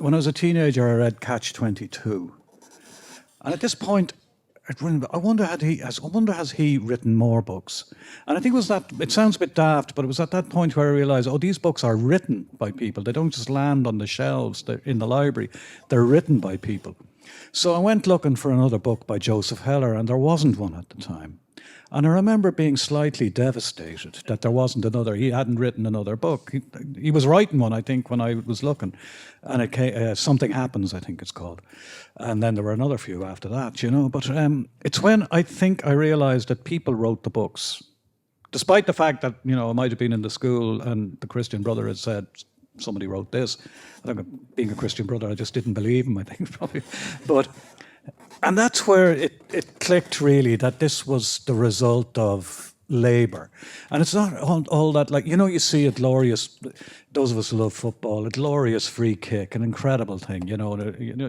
When I was a teenager, I read Catch-22, and at this point, I wonder has he written more books? And I think it sounds a bit daft, but it was at that point where I realised, these books are written by people. They don't just land on the shelves in the library. They're written by people. So I went looking for another book by Joseph Heller, and there wasn't one at the time. And I remember being slightly devastated that there wasn't another. He hadn't written another book. He was writing one, I think, when I was looking. And it came, Something Happens, I think it's called. And then there were another few after that, But it's when I think I realised that people wrote the books. Despite the fact that, I might have been in the school and the Christian brother had said, somebody wrote this. I think being a Christian brother, I just didn't believe him, I think, probably. And that's where it clicked, really, that this was the result of labour. And it's not all that, you see a glorious, those of us who love football, a glorious free kick, an incredible thing, you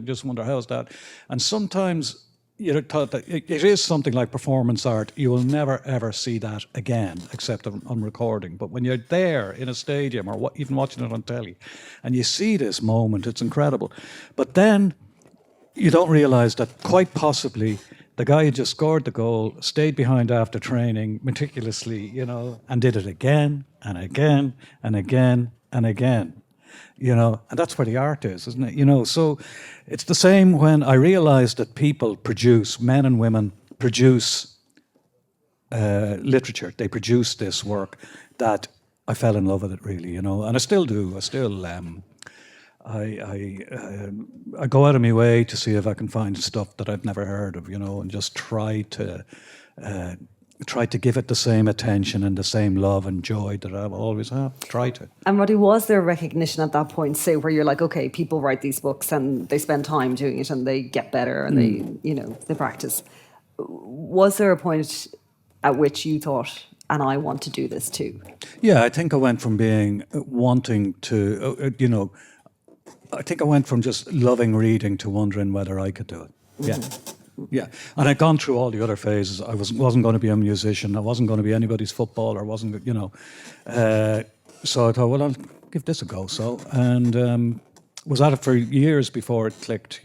just wonder, how's that? And sometimes you thought that it is something like performance art. You will never, ever see that again, except on recording. But when you're there in a stadium or even watching it on telly, and you see this moment, it's incredible. But then you don't realise that quite possibly the guy who just scored the goal stayed behind after training meticulously, and did it again and again and again and again, and that's where the art is, isn't it? So it's the same when I realised that people produce, men and women produce literature. They produce this work that I fell in love with it, really, and I still do. I still I go out of my way to see if I can find stuff that I've never heard of, and just try to give it the same attention and the same love and joy that I've always had. Try to. And Roddy, was there recognition at that point, say, where you're like, okay, people write these books and they spend time doing it and they get better and they practice? Was there a point at which you thought, and I want to do this too? Yeah, I think I went from wanting to, I think I went from just loving reading to wondering whether I could do it. Yeah. Mm-hmm. Yeah. And I'd gone through all the other phases. I wasn't going to be a musician. I wasn't going to be anybody's footballer. So I thought, well, I'll give this a go. So, and was at it for years before it clicked,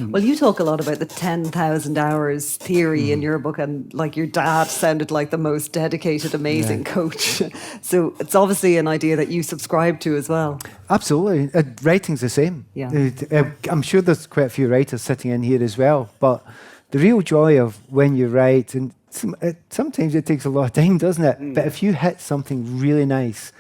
Well, you talk a lot about the 10,000 hours theory in your book, and like your dad sounded like the most dedicated, amazing coach. So it's obviously an idea that you subscribe to as well. Absolutely. Writing's the same. Yeah. I'm sure there's quite a few writers sitting in here as well, but the real joy of when you write, and sometimes it takes a lot of time, doesn't it? But if you hit something really nice,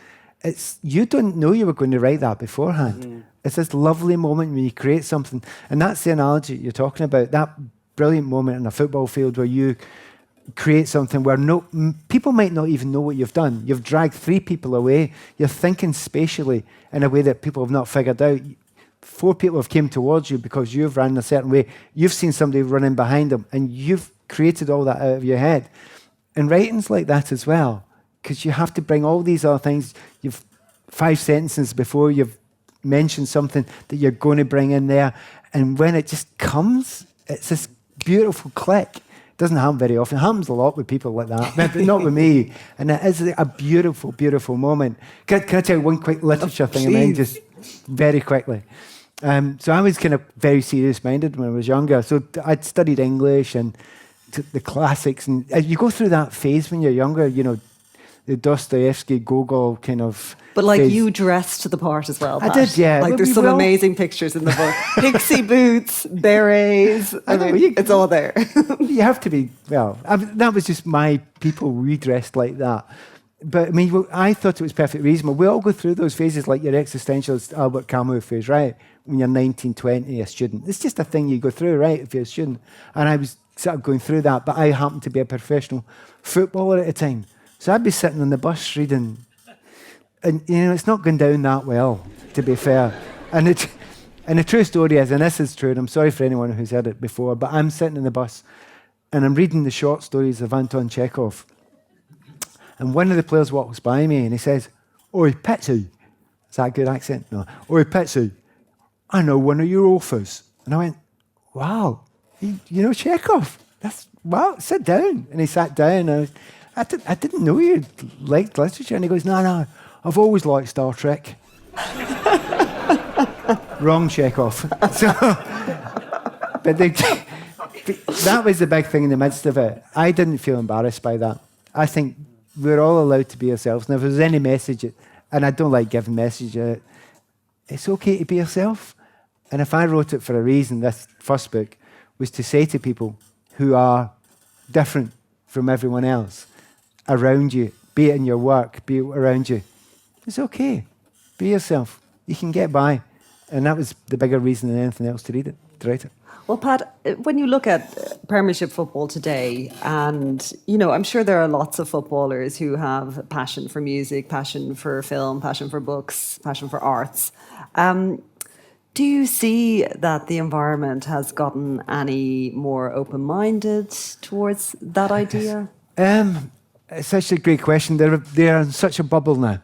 you don't know you were going to write that beforehand. It's this lovely moment when you create something. And that's the analogy you're talking about, that brilliant moment in a football field where you create something where people might not even know what you've done. You've dragged 3 people away. You're thinking spatially in a way that people have not figured out. 4 people have come towards you because you've run a certain way. You've seen somebody running behind them, and you've created all that out of your head. And writing's like that as well, because you have to bring all these other things. You've 5 sentences before you've mention something that you're going to bring in there, and when it just comes, it's this beautiful click, Doesn't happen very often. It happens a lot with people like that, but not with me. And it is a beautiful, beautiful moment. Can I tell you one quick literature thing, and then just very quickly? So I was kind of very serious-minded when I was younger. So I'd studied English and the classics, and you go through that phase when you're younger. You know, the Dostoevsky, Gogol kind of. But like phase. you dressed to the part as well. I Pat. did, yeah. Like But there's we some will- amazing pictures in the book. Pixie boots, berets. I know, mean, it's all there. You have to be, well, that was just my people, we dressed like that. But I mean, I thought it was perfectly reasonable. We all go through those phases, like your existentialist Albert Camus phase, right? When you're 19, 20, a student. It's just a thing you go through, right, if you're a student. And I was sort of going through that, but I happened to be a professional footballer at the time. So I'd be sitting on the bus reading, and you know, it's not going down that well, to be fair. And the true story is, and this is true, and I'm sorry for anyone who's heard it before, but I'm sitting in the bus and I'm reading the short stories of Anton Chekhov. And one of the players walks by me and he says, "Oi, Petsy." Is that a good accent? No. "Oi, Petsy, I know one of your authors." And I went, "Wow, you know Chekhov? That's, wow, sit down." And he sat down and I didn't know you liked literature. And he goes, No, I've always liked Star Trek." Wrong, Chekhov. So, but that was the big thing in the midst of it. I didn't feel embarrassed by that. I think we're all allowed to be ourselves. And if there's any message, and I don't like giving messages, it's okay to be yourself. And if I wrote it for a reason, this first book was to say to people who are different from everyone else around you, be it in your work, be it around you, it's okay. Be yourself. You can get by. And that was the bigger reason than anything else to read it, to write it. Well, Pat, when you look at Premiership football today, and, you know, I'm sure there are lots of footballers who have passion for music, passion for film, passion for books, passion for arts. Do you see that the environment has gotten any more open-minded towards that idea? It's actually a great question. They're in such a bubble now.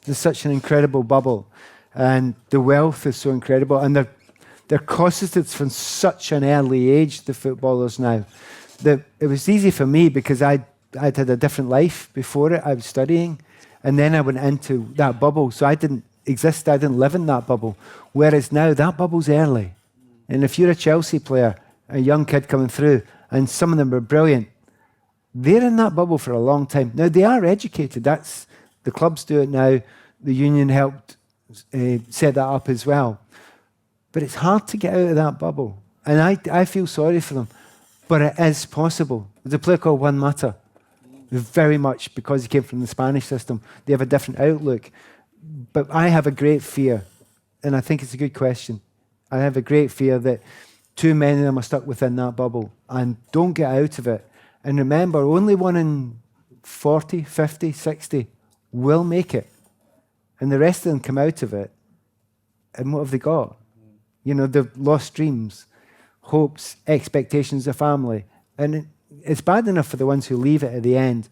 There's such an incredible bubble. And the wealth is so incredible. And they're cosseted from such an early age, the footballers now, that it was easy for me because I'd had a different life before it. I was studying, and then I went into that bubble. So I didn't exist. I didn't live in that bubble. Whereas now, that bubble's early. And if you're a Chelsea player, a young kid coming through, and some of them are brilliant, they're in that bubble for a long time. Now, they are educated. That's the clubs do it now. The union helped set that up as well. But it's hard to get out of that bubble. And I feel sorry for them. But it is possible. There's a player called Juan Mata, who very much, because he came from the Spanish system, they have a different outlook. But I have a great fear, and I think it's a good question. I have a great fear that too many of them are stuck within that bubble and don't get out of it. And remember, only one in 40, 50, 60 will make it. And the rest of them come out of it, and what have they got? You know, they've lost dreams, hopes, expectations of family. And it's bad enough for the ones who leave it at the end,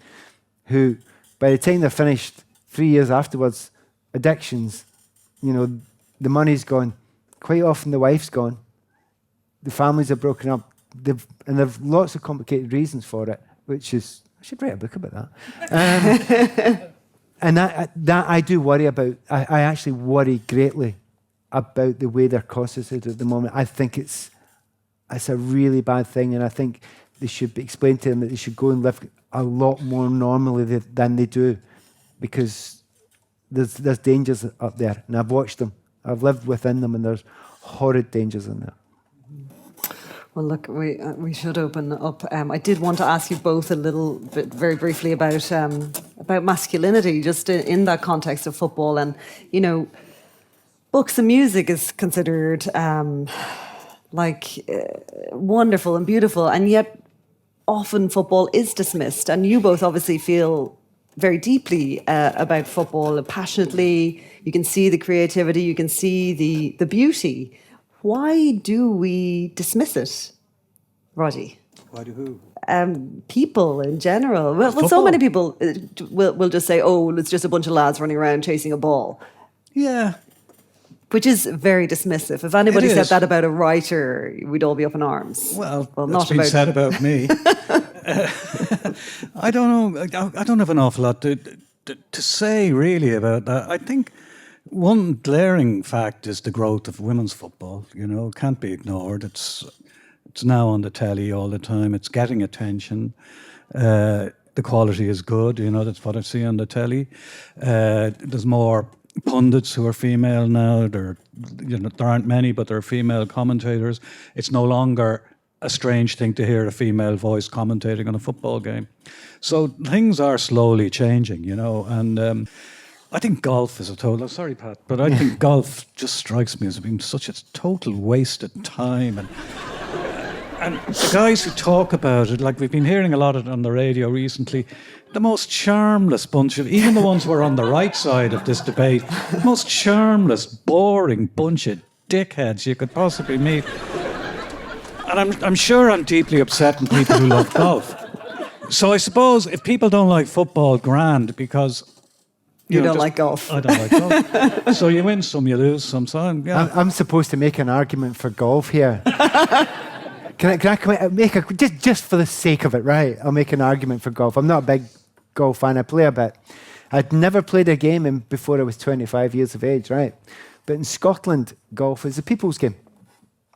who, by the time they're finished 3 years afterwards, addictions, you know, the money's gone. Quite often the wife's gone. The families are broken up. And they've lots of complicated reasons for it, which is, I should write a book about that. And that I do worry about. I actually worry greatly about the way they're cosseted at the moment. I think it's a really bad thing, and I think they should be explained to them that they should go and live a lot more normally than they do, because there's dangers up there, and I've watched them. I've lived within them, and there's horrid dangers in there. Well, look, we should open up. I did want to ask you both a little bit, very briefly, about masculinity, just in that context of football. And, you know, books and music is considered wonderful and beautiful, and yet often football is dismissed. And you both obviously feel very deeply about football, passionately. You can see the creativity, you can see the beauty. Why do we dismiss it, Roddy? Why do who? People in general. Well, so many people will just say, "Oh, well, it's just a bunch of lads running around chasing a ball." Yeah. Which is very dismissive. If anybody It said is. that about a writer, we'd all be up in arms. Well, not that's been about said about me. I don't know. I don't have an awful lot to say really about that. I think one glaring fact is the growth of women's football. Can't be ignored. It's now on the telly all the time. It's getting attention. The quality is good. That's what I see on the telly. There's more pundits who are female now. There aren't many, but there are female commentators. It's no longer a strange thing to hear a female voice commentating on a football game. So things are slowly changing, and I think golf is a total... Sorry, Pat, but I think golf just strikes me as being such a total wasted time. And the guys who talk about it, like we've been hearing a lot of it on the radio recently, the most charmless bunch of, even the ones who are on the right side of this debate, the most charmless, boring bunch of dickheads you could possibly meet. And I'm sure I'm deeply upset with people who love golf. So I suppose if people don't like football, grand, because... You don't like golf. I don't like golf. So you win some, you lose some. So I'm supposed to make an argument for golf here. Can I make just for the sake of it, right? I'll make an argument for golf. I'm not a big golf fan. I play a bit. I'd never played a game before I was 25 years of age, right? But in Scotland, golf is a people's game.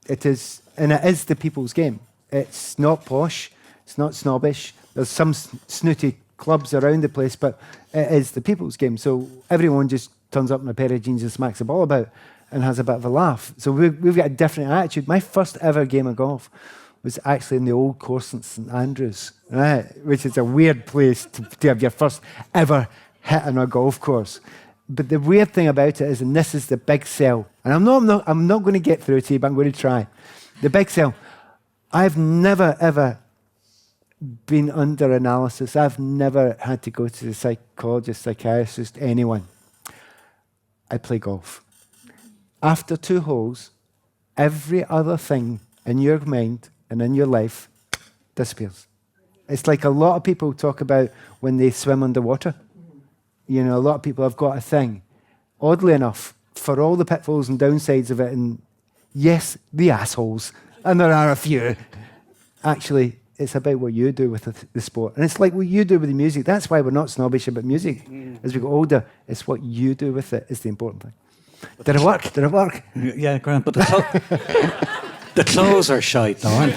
It is, and it is the people's game. It's not posh. It's not snobbish. There's some snooty clubs around the place, but it is the people's game. So everyone just turns up in a pair of jeans and smacks the ball about and has a bit of a laugh. So we've got a different attitude. My first ever game of golf was actually in the old course in St Andrews, right? Which is a weird place to have your first ever hit on a golf course. But the weird thing about it is, and this is the big sell, and I'm not going to get through to you, but I'm going to try. The big sell. I've never ever been under analysis. I've never had to go to the psychologist, psychiatrist, anyone. I play golf. After 2 holes, every other thing in your mind and in your life disappears. It's like a lot of people talk about when they swim underwater. A lot of people have got a thing. Oddly enough, for all the pitfalls and downsides of it, and yes, the assholes, and there are a few, actually, it's about what you do with the sport. And it's like what you do with the music. That's why we're not snobbish about music. As we get older, it's what you do with it is the important thing. Did it work? Did it work? Yeah, Grant, but the clothes are shite, though, aren't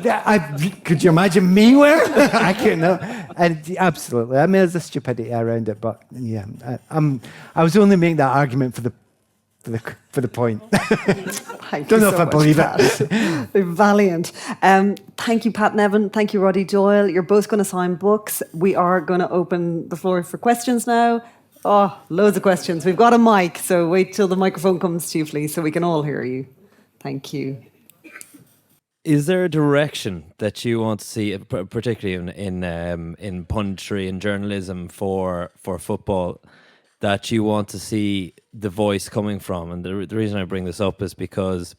they? Could you imagine me wearing? I couldn't know. And absolutely. I mean, there's a stupidity around it, but yeah, I was only making that argument for the point. Don't know if I believe it. Valiant. Thank you, Pat Nevin. Thank you, Roddy Doyle. You're both going to sign books. We are going to open the floor for questions now. Oh, loads of questions. We've got a mic, so wait till the microphone comes to you, please, so we can all hear you. Thank you. Is there a direction that you want to see, particularly in punditry and journalism for football, that you want to see the voice coming from? And the reason I bring this up is because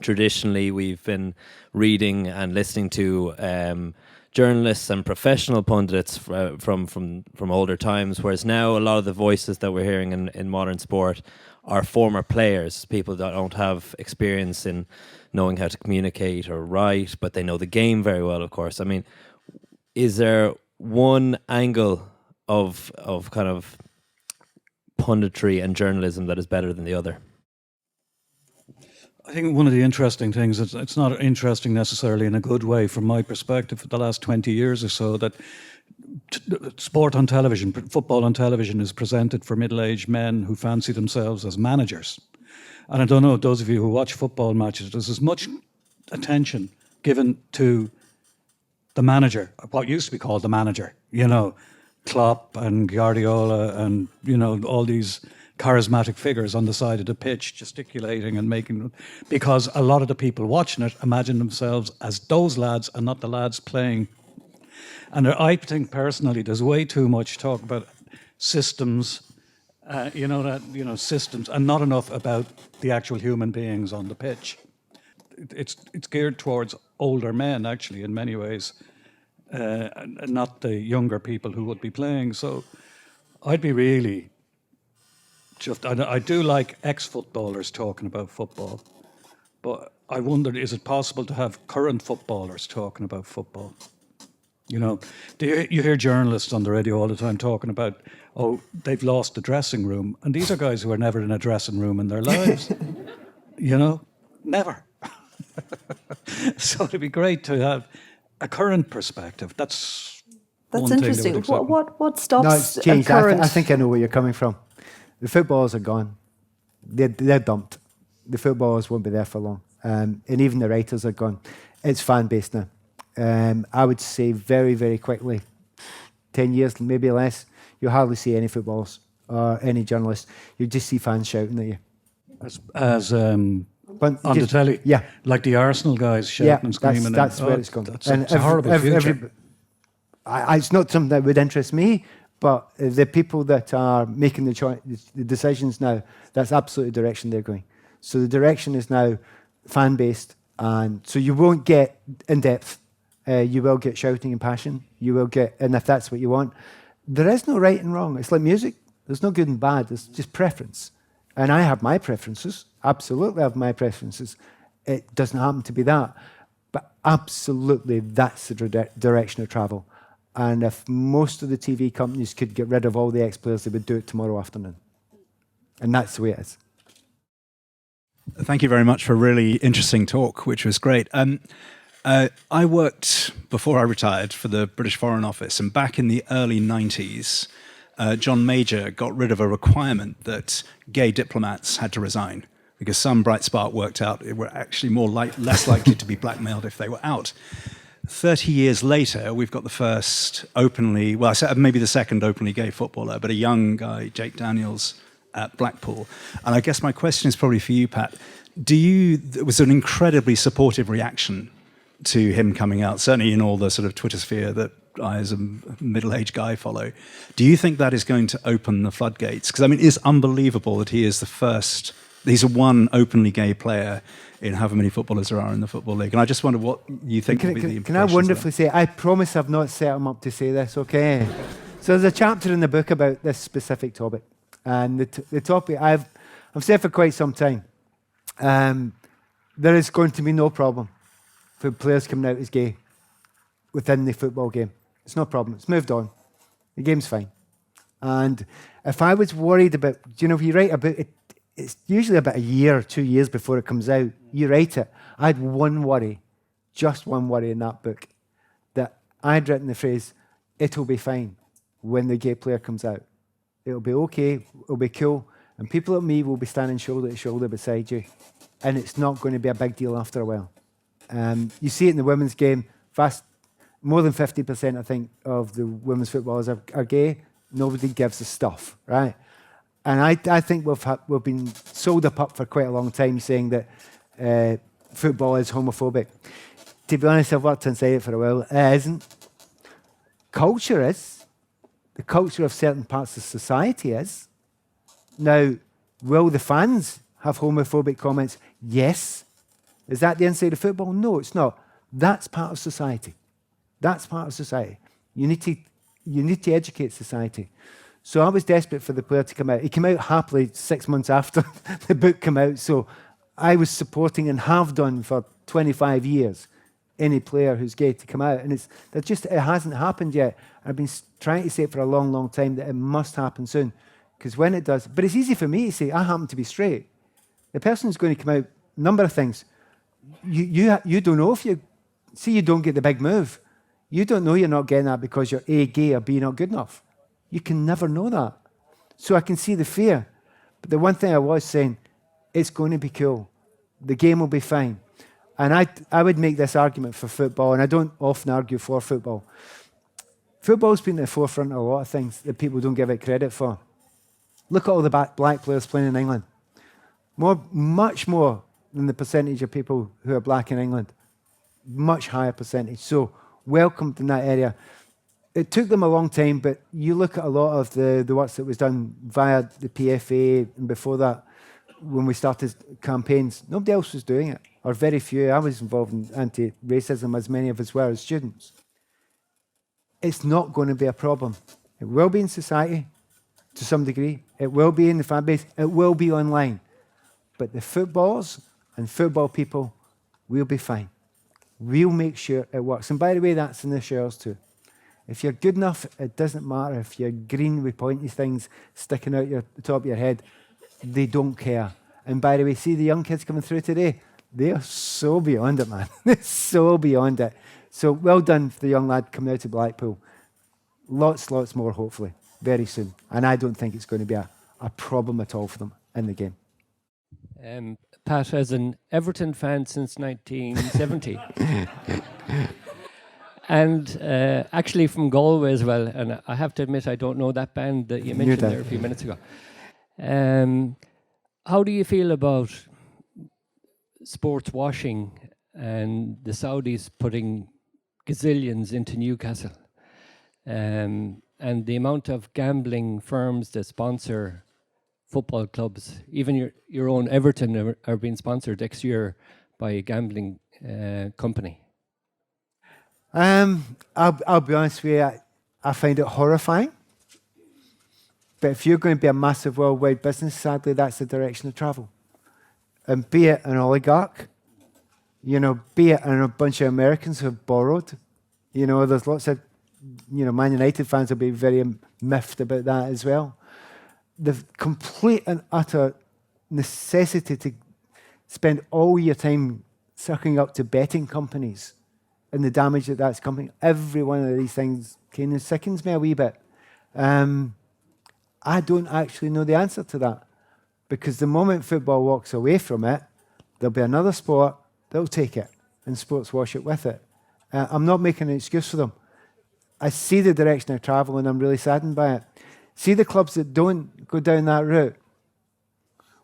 traditionally we've been reading and listening to journalists and professional pundits from older times, whereas now a lot of the voices that we're hearing in modern sport are former players, people that don't have experience in knowing how to communicate or write, but they know the game very well, of course. I mean, is there one angle of kind of punditry and journalism that is better than the other? I think one of the interesting things, it's not interesting necessarily in a good way from my perspective for the last 20 years or so, that sport on television, football on television is presented for middle-aged men who fancy themselves as managers. And I don't know, those of you who watch football matches, there's as much attention given to the manager, what used to be called the manager, Klopp and Guardiola and, all these charismatic figures on the side of the pitch gesticulating and making, because a lot of the people watching it imagine themselves as those lads and not the lads playing. And I think personally there's way too much talk about systems, systems, and not enough about the actual human beings on the pitch. It's geared towards older men, actually, in many ways, and not the younger people who would be playing. So I'd be really I do like ex-footballers talking about football, but I wondered, is it possible to have current footballers talking about football? You know, you hear journalists on the radio all the time talking about, oh, they've lost the dressing room. And these are guys who are never in a dressing room in their lives. You know, never. So it'd be great to have a current perspective. That's one thing that interesting. would excite me. What stops No, it's a changed. current? I think I know where you're coming from. The footballers are gone. They're dumped. The footballers won't be there for long. And even the writers are gone. It's fan-based now. I would say very, very quickly, 10 years, maybe less, you'll hardly see any footballers or any journalists. You just see fans shouting at you. As on the telly, yeah, like the Arsenal guys shouting and screaming. That's where it's gone. It's a horrible future. It's not something that would interest me, but the people that are making the decisions now, that's absolutely the direction they're going. So the direction is now fan-based, and so you won't get in-depth. You will get shouting and passion. You will get, and if that's what you want, there is no right and wrong. It's like music. There's no good and bad. It's just preference. And I have my preferences. Absolutely have my preferences. It doesn't happen to be that. But absolutely, that's the direction of travel. And if most of the TV companies could get rid of all the ex-players, they would do it tomorrow afternoon. And that's the way it is. Thank you very much for a really interesting talk, which was great. I worked, before I retired, for the British Foreign Office. And back in the early 90s, John Major got rid of a requirement that gay diplomats had to resign because some bright spark worked out they were actually less likely to be blackmailed if they were out. 30 years later, we've got the first openly, well, maybe the second openly gay footballer, but a young guy, Jake Daniels, at Blackpool. And I guess my question is probably for you, Pat. There was an incredibly supportive reaction to him coming out, certainly in all the sort of Twitter sphere that I, as a middle-aged guy, follow. Do you think that is going to open the floodgates? Because, I mean, it's unbelievable that he is the first, he's a one openly gay player in however many footballers there are in the Football League. And I just wonder what you think will be the implications. Can I wonderfully say, I promise I've not set him up to say this, okay? So there's a chapter in the book about this specific topic. And the topic I've said for quite some time, there is going to be no problem for players coming out as gay within the football game. It's no problem. It's moved on. The game's fine. And if I was worried about, if you write about it, it's usually about a year or 2 years before it comes out. You write it. I had one worry, just one worry in that book, that I'd written the phrase, "It'll be fine," when the gay player comes out. It'll be okay. It'll be cool. And people like me will be standing shoulder to shoulder beside you. And it's not going to be a big deal after a while. You see it in the women's game. More than 50%, I think, of the women's footballers are gay. Nobody gives a stuff, right? And I think we've been sold a pup for quite a long time saying that football is homophobic. To be honest, I've worked inside it for a while. It isn't. Culture is. The culture of certain parts of society is. Now, will the fans have homophobic comments? Yes. Is that the inside of football? No, it's not. That's part of society. That's part of society. You need to educate society. So I was desperate for the player to come out. He came out happily 6 months after the book came out. So I was supporting and have done for 25 years any player who's gay to come out. And it hasn't happened yet. I've been trying to say it for a long, long time that it must happen soon. Because when it does, but it's easy for me to say, I happen to be straight. The person who's going to come out, number of things. You don't know if you don't get the big move. You don't know you're not getting that because you're A, gay, or B, not good enough. You can never know that. So I can see the fear. But the one thing I was saying, it's going to be cool. The game will be fine. And I would make this argument for football, and I don't often argue for football. Football's been at the forefront of a lot of things that people don't give it credit for. Look at all the black players playing in England. Much more than the percentage of people who are black in England. Much higher percentage. So welcomed in that area. It took them a long time, but you look at a lot of the work that was done via the PFA and before that, when we started campaigns, nobody else was doing it, or very few. I was involved in anti-racism, as many of us were as students. It's not going to be a problem. It will be in society. to some degree. It will be in the fan base. It will be online. But the footballers and football people will be fine. We'll make sure it works. And by the way, that's in the showers too. If you're good enough, it doesn't matter if you're green with pointy things sticking out the top of your head. They don't care. And by the way, see the young kids coming through today? They're so beyond it, man. They're so beyond it. So well done for the young lad coming out of Blackpool. Lots more, hopefully, very soon. And I don't think it's going to be a problem at all for them in the game. Pat, as an Everton fan since 1970, and actually from Galway as well, and I have to admit I don't know that band that you mentioned there a few minutes ago. How do you feel about sports washing and the Saudis putting gazillions into Newcastle? And the amount of gambling firms that sponsor football clubs, even your own Everton are being sponsored next year by a gambling company. I'll be honest with you, I find it horrifying. But if you're going to be a massive worldwide business, sadly, that's the direction of travel. And be it an oligarch, be it a bunch of Americans who have borrowed, there's lots of, Man United fans will be very miffed about that as well. The complete and utter necessity to spend all your time sucking up to betting companies and the damage that's coming. Every one of these things kind of sickens me a wee bit. I don't actually know the answer to that, because the moment football walks away from it, there'll be another sport that'll take it and sports wash it with it. I'm not making an excuse for them. I see the direction of travel and I'm really saddened by it. See the clubs that don't go down that route,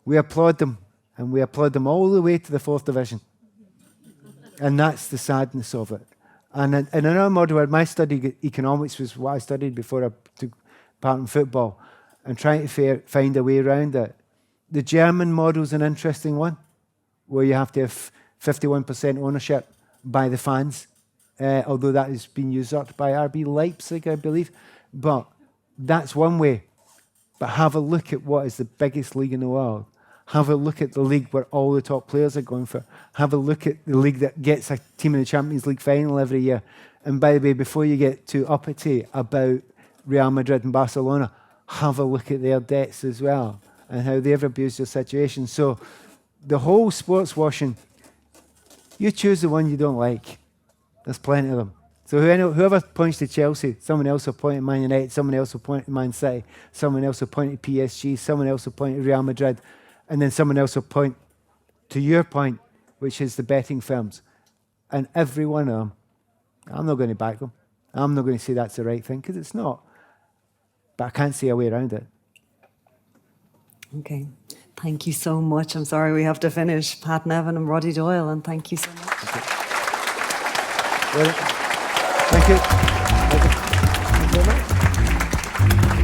we applaud them, and we applaud them all the way to the 4th division. And that's the sadness of it. And in another model where my study economics was what I studied before I took part in football, and trying to find a way around it. The German model's an interesting one, where you have to have 51% ownership by the fans, although that has been usurped by RB Leipzig, I believe. But that's one way. But have a look at what is the biggest league in the world. Have a look at the league where all the top players are going for. Have a look at the league that gets a team in the Champions League final every year. And by the way, before you get too uppity about Real Madrid and Barcelona, have a look at their debts as well and how they've abused their situation. So the whole sports washing, you choose the one you don't like. There's plenty of them. So whoever points to Chelsea, someone else will point to Man United, someone else will point to Man City, someone else will point to PSG, someone else will point to Real Madrid, and then someone else will point to your point, which is the betting firms. And every one of them, I'm not going to back them. I'm not going to say that's the right thing, because it's not. But I can't see a way around it. Okay. Thank you so much. I'm sorry we have to finish. Pat Nevin and Roddy Doyle, and thank you so much. Thank you. Thank you very much.